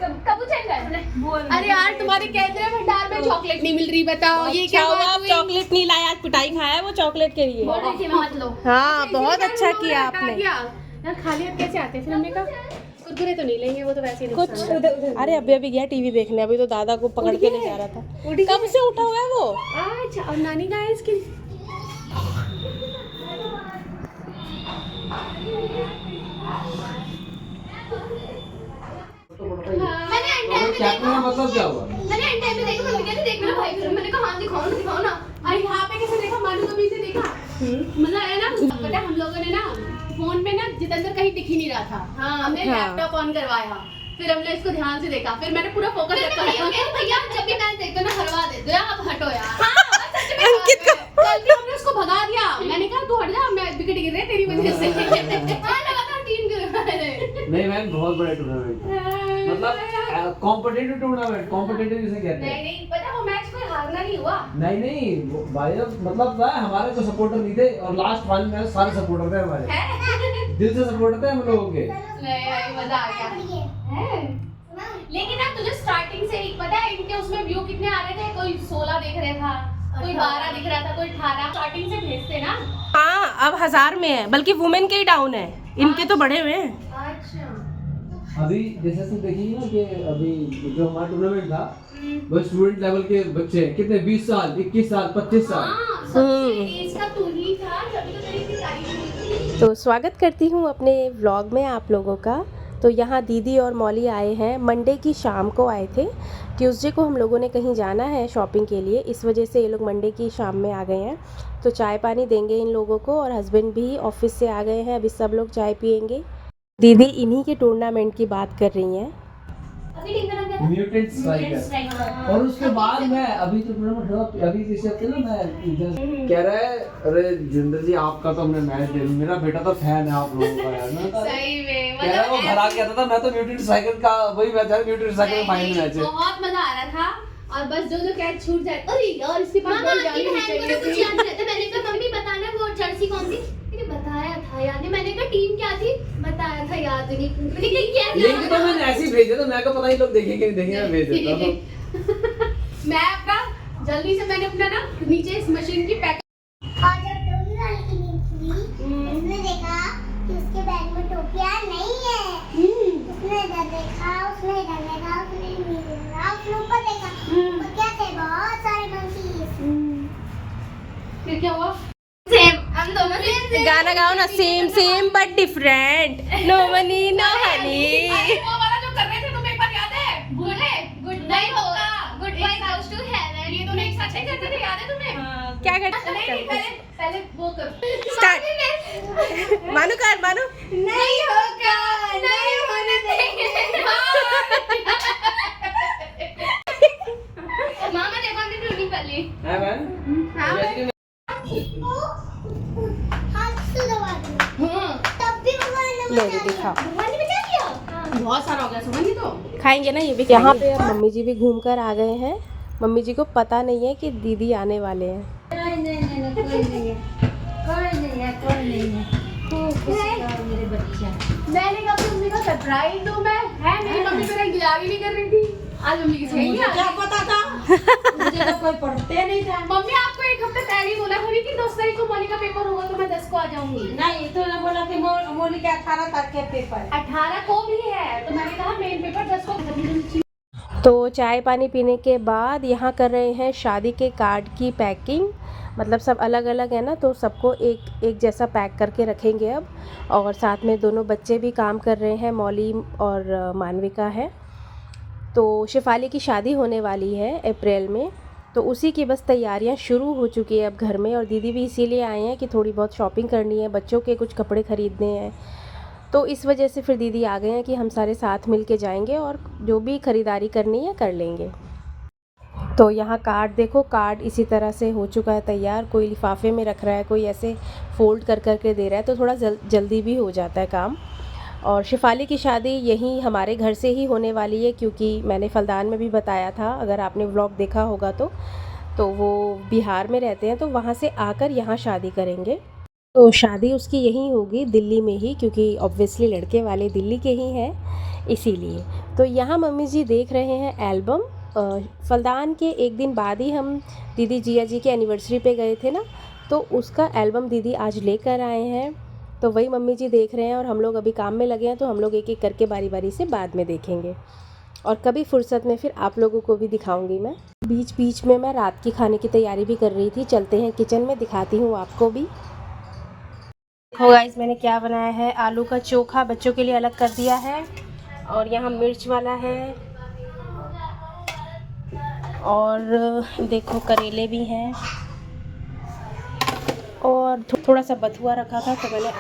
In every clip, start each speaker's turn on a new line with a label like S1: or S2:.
S1: कब अरे यार तुम्हारे केंद्रीय भंडार में चॉकलेट नहीं मिल रही, बताओ ये क्या बात हुई?
S2: चॉकलेट नहीं लाया, आज पिटाई खाया है वो चॉकलेट के लिए।
S1: मत लो।
S2: हाँ बहुत अच्छा किया आपने।
S1: यार खाली हाथ कैसे आते हैं? फिर हमने कहा कुरकुरे तो नहीं लेंगे, वो तो वैसे ही
S2: कुछ अरे अभी अभी गया टीवी देखने, अभी तो दादा को पकड़ के ले जा रहा था। कब से उठा हुआ है वो?
S1: अच्छा, और नानी कहाँ है इसकी?
S3: मतलब क्या हुआ?
S1: मैंने एंड टाइम पे देखा, मम्मी कहती देख मेरा भाई, मैंने कहा हाँ दिखाओ ना। अरे यहाँ पे कैसे देखा? मानू कभी से देखा? मजा आया ना? पता है हम लोगों ने ना फोन में ना जितेंद्र कहीं दिख ही नहीं रहा था। हाँ, हमने लैपटॉप ऑन करवाया, फिर हमने इसको ध्यान से देखा, फिर मैंने पूरा फोकस रखा। भैया जब भी मैच देखते ना हरवा देते हो, आप हटो यार। अंकित को कल भी हमने उसको भगा दिया, मैंने कहा तू हट जा, मैं विकेट गिर रहे तेरी वजह से। हाँ लगातार 3 गिर रहे।
S3: नहीं मैम, बहुत बड़ा टूर्नामेंट, मतलब कॉम्पिटिटिव टूर्नामेंट, कॉम्पिटिटिव जिसे कहते हैं।
S1: नहीं पता वो मैच कोई हारना नहीं हुआ।
S3: नहीं भाई, मतलब हमारे तो सपोर्टर नहीं थे, और लास्ट 5 मैच सारे सपोर्टर थे हमारे, दिल से सपोर्टर थे हम लोगों के।
S1: नहीं भाई मजा आ गया है। लेकिन ना तुझे स्टार्टिंग से ही पता है इनके उसमें व्यू कितने आ रहे थे? कोई 16 दिख रहा था, कोई 12 दिख रहा था, कोई 18। स्टार्टिंग से भेजते ना।
S2: हाँ अब 1000 में है, बल्कि वुमेन के ही डाउन है, इनके तो बढ़े हुए हैं।
S1: अच्छा
S3: अभी जैसे तुम देखिए ना कि अभी जो हमारा टूर्नामेंट था वो स्टूडेंट लेवल के बच्चे कितने 20 साल 21 साल 25 साल।
S1: हाँ, सबसे एज का तू ही था, जब तो तेरी इतनी तारीफ हुई।
S2: तो स्वागत करती हूँ अपने व्लॉग में आप लोगों का। तो यहाँ दीदी और मौली आए हैं, मंडे की शाम को आए थे। ट्यूसडे को हम लोगों ने कहीं जाना है शॉपिंग के लिए, इस वजह से ये लोग मंडे की शाम में आ गए हैं। तो चाय पानी देंगे इन लोगों को, और हस्बैंड भी ऑफिस से आ गए हैं, अभी सब लोग चाय पियेंगे। दीदी इन्हीं के टूर्नामेंट की बात कर रही हैं।
S1: अभी टीम का नाम क्या था?
S3: Mutant striker. और उसके बाद मैं अभी तो टूर्नामेंट हुआ, अभी किसी हफ्ते ना मैं कह रहा है, अरे जिंदर जी आपका तो हमने मैच दे, मेरा बेटा तो फैन है आप लोगों का यार। मैं
S1: सही में
S3: कह रहा है वो घर आ गया था, मैं तो म्यूटेंट स्ट्राइकर का वही मैच है, म्यूटेंट स्ट्राइकर का फाइनल मैच है।
S1: बहुत मजा आ रहा था, और बस जो कैच छूट जाए, अरे यार इसके पास बॉल जानी नहीं चाहिए थी। याद रहता, मैंने कहा मम्मी बताना वो जर्सी कौन सी? मैंने बताया था याद नहीं, मैंने कहा टीम क्या थी, बताया था याद नहीं, लेकिन क्या
S3: लिंक तो मैंने ऐसे ही भेजा, तो मैं को पता ही लोग देखेंगे नहीं देखेंगे, मैं भेज देता हूं।
S1: मैं अपना जल्दी से मैंने अपना ना नीचे इस मशीन की पैक।
S4: और जब टोपी वाली की नींद खुली, उसने देखा कि उसके बैग में टोपियां नहीं है। उसने इधर देखा, उसने इधर देखा, उसने नीचे देखा, उसने ऊपर देखा, और क्या थे बहुत सारे मंकीज।
S1: फिर क्या हुआ? सेम, हम दोनों सेम।
S2: गाना गाओ ना, same same but different, no money no honey.
S1: वो वाला जो कर रहे थे तुम्हें एक बार याद है? भूले? गुड नाइट होगा, goodbye goes to heaven. ये दोनों एक साथ ही करते थे, याद है तुम्हें?
S2: क्या करते
S1: नहीं, पहले वो कर।
S2: स्टार्ट। मानो कर मानो।
S1: नहीं होगा, नहीं होने देंगे। मामा देखो हमने ट्यूनिंग कर ली।
S3: है मैम?
S1: हाँ
S4: हाथ से दबा दिया। तब भी भगवान
S2: लो जी दिखाओ,
S4: भगवान ने बचा दिया।
S1: बहुत सारा हो गया सुमन जी, तो
S2: खाएंगे ना ये भी। यहाँ पे अब मम्मी जी भी घूम कर आ गए हैं। मम्मी जी को पता नहीं है कि दीदी आने वाले हैं।
S4: नहीं कोई नहीं है, कोई नहीं है। मेरे बच्चा,
S1: मैंने कहा मम्मी का सरप्राइज दूं मैं, है मेरी मम्मी मेरा इंतजार ही नहीं कर रही थी। आज मम्मी की सही है।
S4: क्या पता था? मुझे तो कोई पढ़ते नहीं था।
S1: मम्मी आपको एक हफ्ते पहले ही बोला था कि 10 तारीख को मौली का पेपर होगा, तो मैं 10 को आ जाऊंगी।
S4: नहीं तो ने बोला कि मौली के 18 तारीख के पेपर।
S1: 18 को भी है, तो मैंने कहा मेन पेपर 10 को।
S2: तो चाय पानी पीने के बाद यहाँ कर रहे हैं शादी के कार्ड की पैकिंग। मतलब सब अलग अलग है ना, तो सबको एक एक जैसा पैक करके रखेंगे अब। और साथ में दोनों बच्चे भी काम कर रहे हैं, मौली और मानविका है। तो शिफाली की शादी होने वाली है अप्रैल में, तो उसी की बस तैयारियां शुरू हो चुकी है अब घर में। और दीदी भी इसीलिए आए हैं कि थोड़ी बहुत शॉपिंग करनी है, बच्चों के कुछ कपड़े ख़रीदने हैं। तो इस वजह से फिर दीदी आ गए हैं कि हम सारे साथ मिल के जाएंगे और जो भी ख़रीदारी करनी है कर लेंगे। तो यहाँ कार्ड देखो, कार्ड इसी तरह से हो चुका है तैयार। कोई लिफाफे में रख रहा है, कोई ऐसे फोल्ड कर कर के दे रहा है, तो थोड़ा जल्दी भी हो जाता है काम। और शिफाली की शादी यहीं हमारे घर से ही होने वाली है, क्योंकि मैंने फलदान में भी बताया था, अगर आपने व्लॉग देखा होगा तो वो बिहार में रहते हैं, तो वहाँ से आकर यहाँ शादी करेंगे। तो शादी उसकी यहीं होगी, दिल्ली में ही, क्योंकि ऑब्वियसली लड़के वाले दिल्ली के ही हैं, इसीलिए। तो यहाँ मम्मी जी देख रहे हैं एल्बम। फलदान के एक दिन बाद ही हम दीदी जिया जी के एनिवर्सरी पे गए थे ना, तो उसका एल्बम दीदी आज लेकर आए हैं। तो वही मम्मी जी देख रहे हैं और हम लोग अभी काम में लगे हैं, तो हम लोग एक एक करके बारी बारी से बाद में देखेंगे, और कभी फुर्सत में फिर आप लोगों को भी दिखाऊंगी मैं। बीच बीच में मैं रात की खाने की तैयारी भी कर रही थी। चलते हैं किचन में, दिखाती हूँ आपको भी। देखो गाइस, मैंने क्या बनाया है। आलू का चोखा बच्चों के लिए अलग कर दिया है, और यहाँ मिर्च वाला है, और देखो करेले भी हैं, और थोड़ा सा बथुआ रखा था, तो मैंने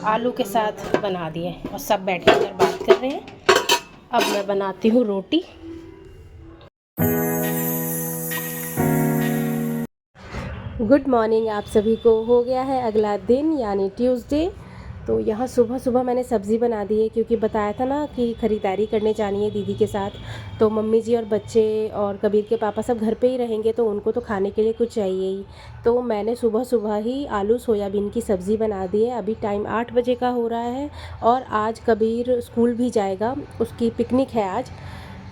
S2: आलू के साथ बना दिए, और सब बैठ कर बात कर रहे हैं। अब मैं बनाती हूँ रोटी। गुड मॉर्निंग आप सभी को। हो गया है अगला दिन, यानी ट्यूसडे। तो यहाँ सुबह सुबह मैंने सब्ज़ी बना दी है, क्योंकि बताया था ना कि ख़रीदारी करने जानी है दीदी के साथ। तो मम्मी जी और बच्चे और कबीर के पापा सब घर पे ही रहेंगे, तो उनको तो खाने के लिए कुछ चाहिए ही। तो मैंने सुबह सुबह ही आलू सोयाबीन की सब्ज़ी बना दी है। अभी टाइम 8 बजे का हो रहा है, और आज कबीर स्कूल भी जाएगा, उसकी पिकनिक है आज,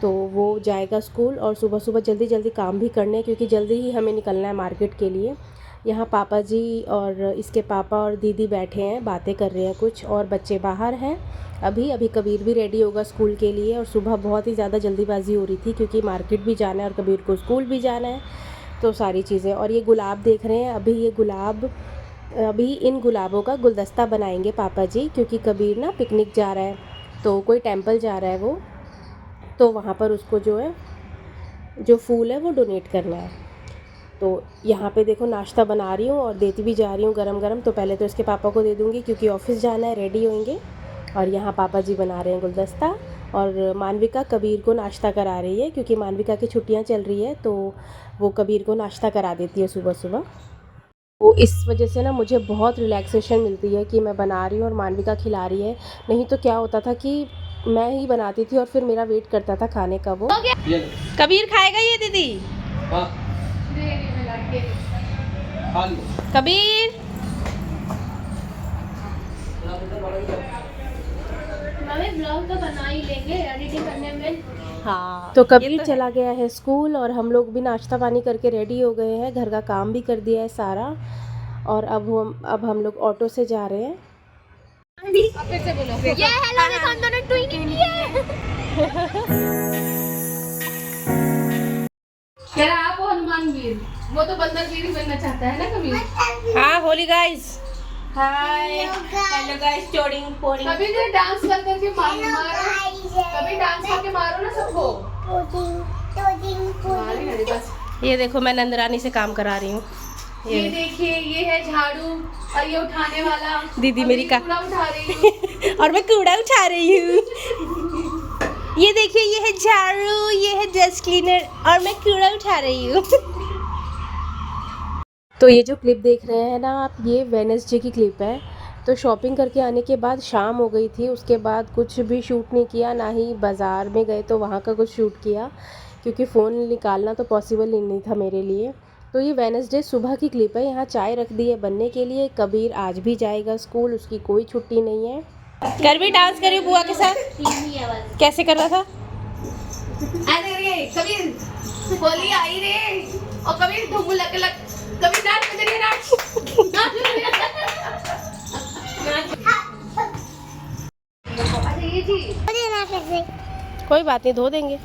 S2: तो वो जाएगा स्कूल। और सुबह सुबह जल्दी जल्दी काम भी करने, क्योंकि जल्दी ही हमें निकलना है मार्केट के लिए। यहाँ पापा जी और इसके पापा और दीदी बैठे हैं, बातें कर रहे हैं कुछ, और बच्चे बाहर हैं। अभी कबीर भी रेडी होगा स्कूल के लिए, और सुबह बहुत ही ज़्यादा जल्दीबाजी हो रही थी, क्योंकि मार्केट भी जाना है और कबीर को स्कूल भी जाना है, तो सारी चीज़ें। और ये गुलाब देख रहे हैं, अभी इन गुलाबों का गुलदस्ता बनाएंगे पापा जी, क्योंकि कबीर ना पिकनिक जा रहा है, तो कोई टेम्पल जा रहा है वो, तो वहाँ पर उसको जो फूल है वो डोनेट करना है। तो यहाँ पे देखो नाश्ता बना रही हूँ और देती भी जा रही हूँ गरम गरम। तो पहले तो इसके पापा को दे दूँगी, क्योंकि ऑफिस जाना है, रेडी होंगे। और यहाँ पापा जी बना रहे हैं गुलदस्ता, और मानविका कबीर को नाश्ता करा रही है, क्योंकि मानविका की छुट्टियाँ चल रही है, तो वो कबीर को नाश्ता करा देती है सुबह सुबह। तो इस वजह से ना मुझे बहुत रिलैक्सेशन मिलती है कि मैं बना रही हूँ और मानविका खिला रही है। नहीं तो क्या होता था कि मैं ही बनाती थी और फिर मेरा वेट करता था खाने का वो। कबीर खाएगा ये दीदी? कबीर
S1: ब्लॉग तो बना ही लेंगे एडिटिंग करने में।
S2: हाँ, तो कबीर चला गया है स्कूल, और हम लोग भी नाश्ता पानी करके रेडी हो गए हैं, घर का काम भी कर दिया है सारा। और अब हम लोग ऑटो से जा रहे हैं।
S1: फिर से बोलो, ये हेलो ने कौन दोनों ट्विंकिंग की है। कह रहा आप हनुमान वीर, वो तो बंदर वीर ही बनना चाहता है ना कबीर।
S2: हाँ Holi guys, hi hello guys, चोरिंग पोरिंग।
S1: कभी तो डांस करके मारो, कभी डांस करके मारो ना सबको।
S2: ये देखो मैं नंदरानी से काम करा रही हूँ।
S1: ये देखिए, ये है झाड़ू, और ये उठाने वाला
S2: दीदी मेरी का
S1: कूड़ा उठा रही है।
S2: और मैं कूड़ा उठा रही हूँ। ये देखिए, ये है झाड़ू, ये है डस्ट क्लीनर, और मैं कूड़ा उठा रही हूँ। तो ये जो क्लिप देख रहे हैं ना आप, ये वेडनेसडे की क्लिप है। तो शॉपिंग करके आने के बाद शाम हो गई थी, उसके बाद कुछ भी शूट नहीं किया, ना ही बाज़ार में गए तो वहाँ का कुछ शूट किया, क्योंकि फ़ोन निकालना तो पॉसिबल ही नहीं था मेरे लिए। तो ये वेडनेसडे सुबह की क्लिप है। यहाँ चाय रख दी है बनने के लिए। कबीर आज भी जाएगा स्कूल, उसकी कोई छुट्टी नहीं है। कर भी डांस करी बुआ के साथ, कैसे कर रहा था?
S1: अरे कबीर होली आई रे, और कबीर धूम लग लग, कबीर डांस कर रही है, अरे ये जी
S2: कोई बात नहीं, धो देंगे।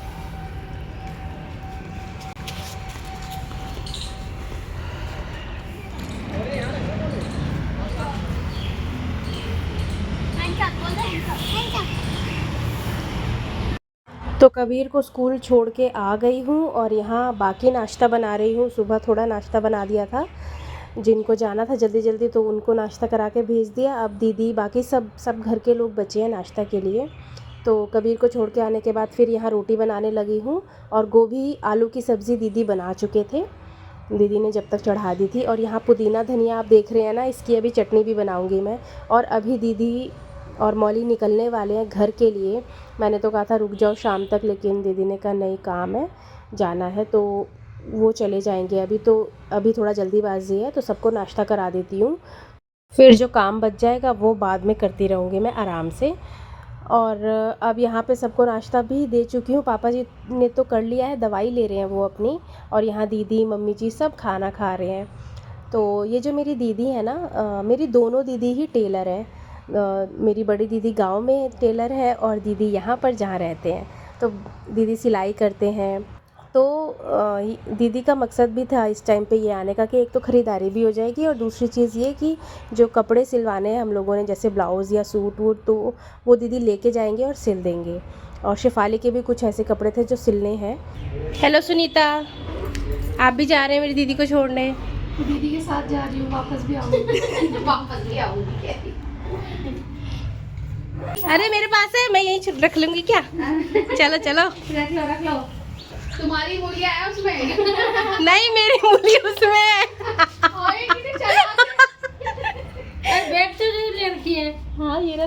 S2: तो कबीर को स्कूल छोड़ के आ गई हूँ, और यहाँ बाकी नाश्ता बना रही हूँ। सुबह थोड़ा नाश्ता बना दिया था, जिनको जाना था जल्दी जल्दी, तो उनको नाश्ता करा के भेज दिया। अब दीदी बाकी सब घर के लोग बचे हैं नाश्ता के लिए। तो कबीर को छोड़ के आने के बाद फिर यहाँ रोटी बनाने लगी हूँ, और गोभी आलू की सब्ज़ी दीदी बना चुके थे, दीदी ने जब तक चढ़ा दी थी। और यहाँ पुदीना धनिया आप देख रहे हैं ना, इसकी अभी चटनी भी बनाऊँगी मैं। और अभी दीदी और मौली निकलने वाले हैं घर के लिए। मैंने तो कहा था रुक जाओ शाम तक, लेकिन दीदी ने कहा नहीं, काम है, जाना है। तो वो चले जाएंगे अभी, तो अभी थोड़ा जल्दीबाजी है तो सबको नाश्ता करा देती हूँ, फिर जो काम बच जाएगा वो बाद में करती रहूँगी मैं आराम से। और अब यहाँ पे सबको नाश्ता भी दे चुकी हूँ, पापा जी ने तो कर लिया है, दवाई ले रहे हैं वो अपनी, और यहाँ दीदी मम्मी जी सब खाना खा रहे हैं। तो ये जो मेरी दीदी है ना, मेरी दोनों दीदी ही टेलर हैं। मेरी बड़ी दीदी गांव में टेलर है और दीदी यहाँ पर जहाँ रहते हैं, तो दीदी सिलाई करते हैं। तो दीदी का मकसद भी था इस टाइम पे ये आने का कि एक तो ख़रीदारी भी हो जाएगी, और दूसरी चीज़ ये कि जो कपड़े सिलवाने हैं हम लोगों ने, जैसे ब्लाउज़ या सूट वूट, तो वो दीदी लेके जाएंगे और सिल देंगे। और शेफाली के भी कुछ ऐसे कपड़े थे जो सिलने हैं। हेलो सुनीता, आप भी जा रहे हैं मेरी दीदी को छोड़ने?
S1: दीदी के साथ जा रही हूँ, वापस भी आऊँगी। वापस भी आऊँगी कह रही।
S2: अरे मेरे पास है, मैं यहीं रख लूँगी क्या? चलो चलो,
S1: रख लो। तुम्हारी गुड़िया है उसमें।
S2: नहीं मेरी मूली उसमें है।
S1: बैग तो नहीं ले रखी है।
S2: हाँ ये रहा,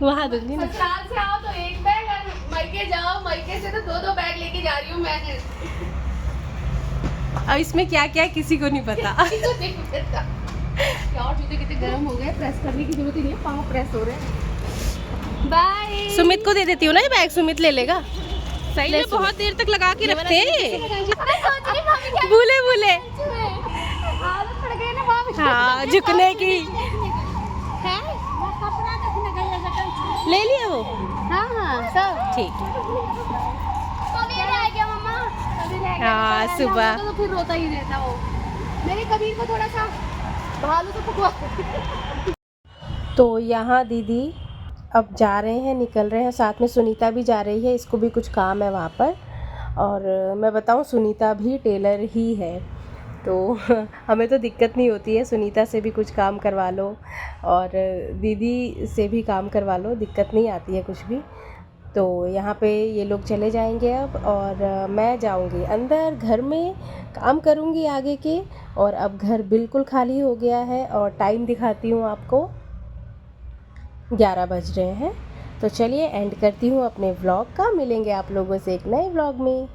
S2: वहाँ दूंगी ना।
S1: ससुराल से आओ तो एक बैग, और मायके जाओ मायके से तो दो बैग लेके जा रही हूँ मैं।
S2: अब इसमें क्या क्या किसी को नहीं पता।
S1: यार जूते कितने गर्म हो गए, प्रेस करने की जरूरत ही नहीं है, पाँव प्रेस हो रहे हैं। बाय।
S2: सुमित को दे देती हूँ ना ये बैग, सुमित ले लेगा। सही में बहुत देर तक लगा के रखते हैं भूले भूले। हाँ झुकने की ले लिया वो।
S1: हाँ सब
S2: ठीक है।
S1: कभी रह गया मम्मा,
S2: हाँ सुबह
S1: तो फिर रोता ही रहता वो। मेरे कबीर को थोड़ा सा भालू तो पकवा।
S2: तो यहाँ दीदी अब जा रहे हैं, निकल रहे हैं, साथ में सुनीता भी जा रही है, इसको भी कुछ काम है वहाँ पर। और मैं बताऊँ सुनीता भी टेलर ही है, तो हमें तो दिक्कत नहीं होती है, सुनीता से भी कुछ काम करवा लो और दीदी से भी काम करवा लो, दिक्कत नहीं आती है कुछ भी। तो यहाँ पे ये लोग चले जाएंगे अब, और मैं जाऊँगी अंदर, घर में काम करूँगी आगे के। और अब घर बिल्कुल खाली हो गया है, और टाइम दिखाती हूँ आपको, 11 बज रहे हैं। तो चलिए एंड करती हूँ अपने व्लॉग का, मिलेंगे आप लोगों से एक नए व्लॉग में।